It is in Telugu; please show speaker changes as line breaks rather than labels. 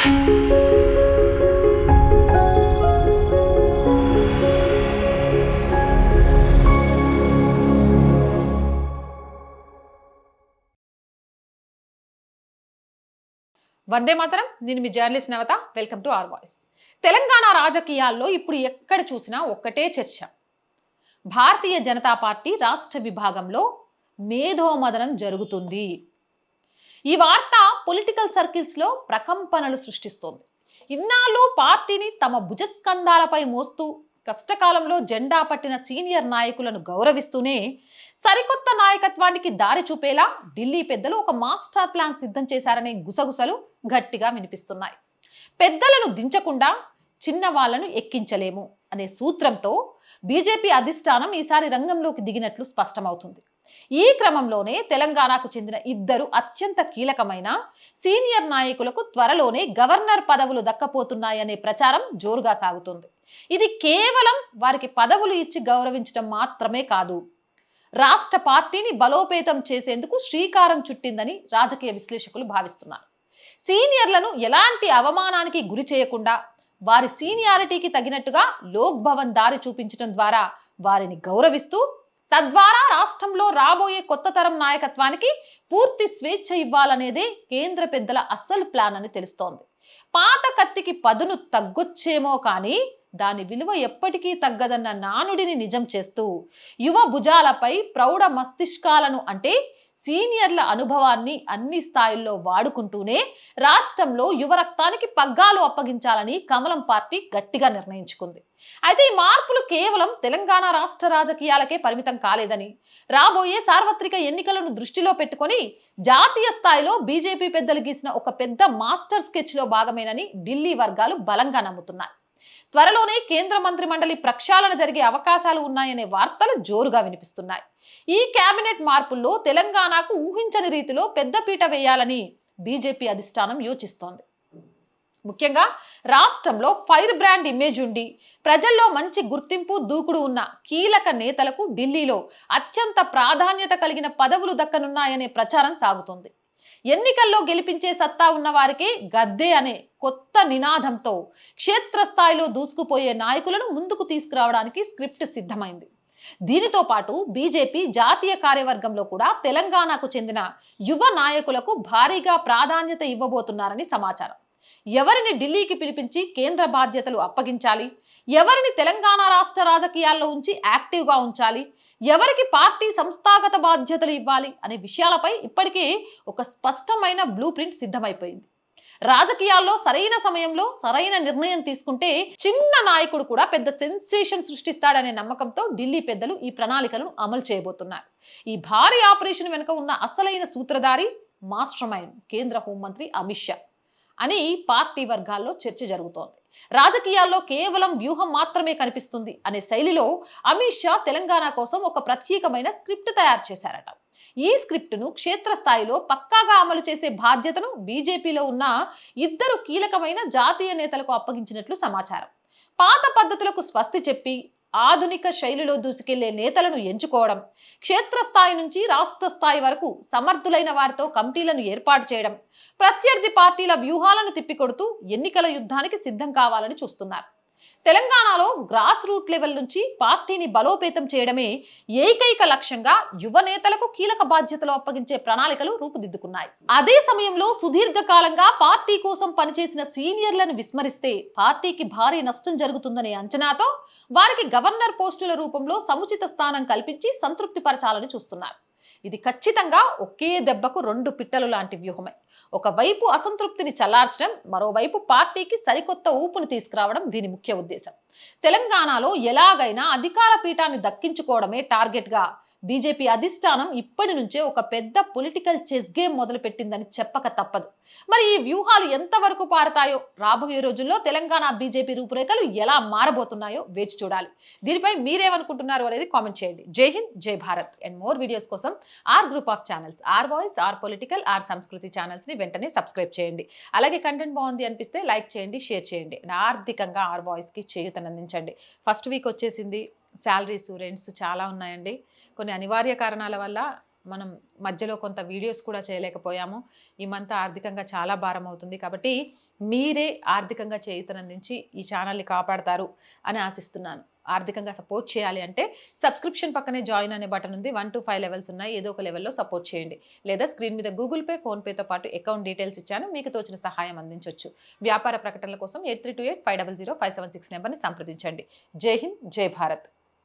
వందే మాతరం. నేను మీ journalist Navatha. Welcome to our voice. Telangana రాజకీయాల్లో ఇప్పుడు ఎక్కడ చూసినా ఒక్కటే చర్చ. భారతీయ జనతా పార్టీ రాష్ట్ర విభాగంలో మేధోమదనం జరుగుతుంది. ఈ వార్త పొలిటికల్ సర్కిల్స్లో ప్రకంపనలు సృష్టిస్తోంది. ఇన్నాళ్ళు పార్టీని తమ భుజస్కంధాలపై మోస్తూ కష్టకాలంలో జెండా పట్టిన సీనియర్ నాయకులను గౌరవిస్తూనే సరికొత్త నాయకత్వానికి దారి చూపేలా ఢిల్లీ పెద్దలు ఒక మాస్టర్ ప్లాన్ సిద్ధం చేశారనే గుసగుసలు గట్టిగా వినిపిస్తున్నాయి. పెద్దలను దించకుండా చిన్న వాళ్లను ఎక్కించలేము అనే సూత్రంతో బీజేపీ అధిష్టానం ఈసారి రంగంలోకి దిగినట్లు స్పష్టమవుతుంది. ఈ క్రమంలోనే తెలంగాణకు చెందిన ఇద్దరు అత్యంత కీలకమైన సీనియర్ నాయకులకు త్వరలోనే గవర్నర్ పదవులు దక్కపోతున్నాయనే ప్రచారం జోరుగా సాగుతుంది. ఇది కేవలం వారికి పదవులు ఇచ్చి గౌరవించడం మాత్రమే కాదు, రాష్ట్ర పార్టీని బలోపేతం చేసేందుకు శ్రీకారం చుట్టిందని రాజకీయ విశ్లేషకులు భావిస్తున్నారు. సీనియర్లను ఎలాంటి అవమానానికి గురి చేయకుండా వారి సీనియారిటీకి తగినట్టుగా లోక్ భవన్ దారి చూపించడం ద్వారా వారిని గౌరవిస్తూ తద్వారా రాష్ట్రంలో రాబోయే కొత్త తరం నాయకత్వానికి పూర్తి స్వేచ్ఛ ఇవ్వాలనేదే కేంద్ర పెద్దల అస్సలు ప్లాన్ అని తెలుస్తోంది. పాత కత్తికి పదును తగ్గొచ్చేమో కానీ దాని విలువ ఎప్పటికీ తగ్గదన్న నానుడిని నిజం చేస్తూ యువ భుజాలపై ప్రౌఢ మస్తిష్కాలను అంటే సీనియర్ల అనుభవాన్ని అన్ని స్థాయిల్లో వాడుకుంటూనే రాష్ట్రంలో యువ రక్తానికి పగ్గాలు అప్పగించాలని కమలం పార్టీ గట్టిగా నిర్ణయించుకుంది. అయితే ఈ మార్పులు కేవలం తెలంగాణ రాష్ట్ర రాజకీయాలకే పరిమితం కాలేదని, రాబోయే సార్వత్రిక ఎన్నికలను దృష్టిలో పెట్టుకొని జాతీయ స్థాయిలో బీజేపీ పెద్దలు గీసిన ఒక పెద్ద మాస్టర్ స్కెచ్లో భాగమేనని ఢిల్లీ వర్గాలు బలంగా నమ్ముతున్నాయి. త్వరలోనే కేంద్ర మంత్రి మండలి ప్రక్షాళన జరిగే అవకాశాలు ఉన్నాయనే వార్తలు జోరుగా వినిపిస్తున్నాయి. ఈ కేబినెట్ మార్పుల్లో తెలంగాణకు ఊహించని రీతిలో పెద్దపీట వేయాలని బీజేపీ అధిష్టానం యోచిస్తోంది. ముఖ్యంగా రాష్ట్రంలో ఫైర్ బ్రాండ్ ఇమేజ్ ఉండి ప్రజల్లో మంచి గుర్తింపు దూకుడు ఉన్న కీలక నేతలకు ఢిల్లీలో అత్యంత ప్రాధాన్యత కలిగిన పదవులు దక్కనున్నాయనే ప్రచారం సాగుతోంది. ఎన్నికల్లో గెలిపించే సత్తా ఉన్న వారికే గద్దే అనే కొత్త నినాదంతో క్షేత్రస్థాయిలో దూసుకుపోయే నాయకులను ముందుకు తీసుకురావడానికి స్క్రిప్ట్ సిద్ధమైంది. దీనితో పాటు బీజేపీ జాతీయ కార్యవర్గంలో కూడా తెలంగాణకు చెందిన యువ నాయకులకు భారీగా ప్రాధాన్యత ఇవ్వబోతున్నారని సమాచారం. ఎవరిని ఢిల్లీకి పిలిపించి కేంద్ర బాధ్యతలు అప్పగించాలి, ఎవరిని తెలంగాణ రాష్ట్ర రాజకీయాల్లో ఉంచి యాక్టివ్గా ఉంచాలి, ఎవరికి పార్టీ సంస్థాగత బాధ్యతలు ఇవ్వాలి అనే విషయాలపై ఇప్పటికే ఒక స్పష్టమైన బ్లూ ప్రింట్ సిద్ధమైపోయింది. రాజకీయాల్లో సరైన సమయంలో సరైన నిర్ణయం తీసుకుంటే చిన్న నాయకుడు కూడా పెద్ద సెన్సేషన్ సృష్టిస్తాడనే నమ్మకంతో ఢిల్లీ పెద్దలు ఈ ప్రణాళికలను అమలు చేయబోతున్నారు. ఈ భారీ ఆపరేషన్ వెనుక ఉన్న అసలైన సూత్రధారి మాస్టర్ మైండ్ కేంద్ర హోంమంత్రి అమిత్ షా అని పార్టీ వర్గాల్లో చర్చ జరుగుతోంది. రాజకీయాల్లో కేవలం వ్యూహం మాత్రమే కనిపిస్తుంది అనే శైలిలో అమిత్ షా తెలంగాణ కోసం ఒక ప్రత్యేకమైన స్క్రిప్ట్ తయారు చేశారట. ఈ స్క్రిప్ట్ను క్షేత్రస్థాయిలో పక్కాగా అమలు చేసే బాధ్యతను బీజేపీలో ఉన్న ఇద్దరు కీలకమైన జాతీయ నేతలకు అప్పగించినట్లు సమాచారం. పాత పద్ధతులకు స్వస్తి చెప్పి ఆధునిక శైలిలో దూసుకెళ్లే నేతలను ఎంచుకోవడం, క్షేత్రస్థాయి నుంచి రాష్ట్ర స్థాయి వరకు సమర్థులైన వారితో కమిటీలను ఏర్పాటు చేయడం, ప్రత్యర్థి పార్టీల వ్యూహాలను తిప్పికొడుతూ ఎన్నికల యుద్ధానికి సిద్ధం కావాలని చూస్తున్నారు. తెలంగాణలో గ్రాస్ రూట్ లెవెల్ నుంచి పార్టీని బలోపేతం చేయడమే ఏకైక లక్ష్యంగా యువ నేతలకు కీలక బాధ్యతలు అప్పగించే ప్రణాళికలు రూపుదిద్దుకున్నాయి. అదే సమయంలో సుదీర్ఘకాలంగా పార్టీ కోసం పనిచేసిన సీనియర్లను విస్మరిస్తే పార్టీకి భారీ నష్టం జరుగుతుందనే అంచనాతో వారికి గవర్నర్ పోస్టుల రూపంలో సముచిత స్థానం కల్పించి సంతృప్తి పరచాలని చూస్తున్నారు. ఇది ఖచ్చితంగా ఒకే దెబ్బకు రెండు పిట్టలు లాంటి వ్యూహమే. ఒకవైపు అసంతృప్తిని చల్లార్చడం, మరోవైపు పార్టీకి సరికొత్త ఊపును తీసుకురావడం దీని ముఖ్య ఉద్దేశం. తెలంగాణలో ఎలాగైనా అధికార పీఠాన్ని దక్కించుకోవడమే టార్గెట్గా బీజేపీ అధిష్టానం ఇప్పటి నుంచే ఒక పెద్ద పొలిటికల్ చెస్ గేమ్ మొదలుపెట్టిందని చెప్పక తప్పదు. మరి ఈ వ్యూహాలు ఎంతవరకు పారతాయో, రాబోయే రోజుల్లో తెలంగాణ బీజేపీ రూపురేఖలు ఎలా మారబోతున్నాయో వేచి చూడాలి. దీనిపై మీరేమనుకుంటున్నారు అనేది కామెంట్ చేయండి. జై హింద్, జై భారత్. అండ్ మోర్ వీడియోస్ కోసం our group of channels, our voice, our political, our సంస్కృతి ఛానల్స్ని వెంటనే సబ్స్క్రైబ్ చేయండి. అలాగే కంటెంట్ బాగుంది అనిపిస్తే లైక్ చేయండి, షేర్ చేయండి. ఆర్థికంగా ఆర్ వాయిస్కి చేయూతనందించండి. ఫస్ట్ వీక్ వచ్చేసింది. శాలరీస్, రెంట్స్ చాలా ఉన్నాయండి. కొన్ని అనివార్య కారణాల వల్ల మనం మధ్యలో కొంత వీడియోస్ కూడా చేయలేకపోయాము. ఈ మంత్ ఆర్థికంగా చాలా భారం అవుతుంది. కాబట్టి మీరే ఆర్థికంగా చేయూతనందించి ఈ ఛానల్ని కాపాడతారు అని ఆశిస్తున్నాను. ఆర్థికంగా సపోర్ట్ చేయాలి అంటే సబ్స్క్రిప్షన్ పక్కనే జాయిన్ అనే బటన్ ఉంది. 1 to 5 లెవెల్స్ ఉన్నాయి. ఏదో ఒక లెవెల్లో సపోర్ట్ చేయండి. లేదా స్క్రీన్ మీద గూగుల్ పే, ఫోన్పేతో పాటు అకౌంట్ డీటెయిల్స్ ఇచ్చాను. మీకు తోచిన సహాయం అందించవచ్చు. వ్యాపార ప్రకటనల కోసం 8328 500 576 నెంబర్ని సంప్రదించండి. జై హింద్, జై భారత్.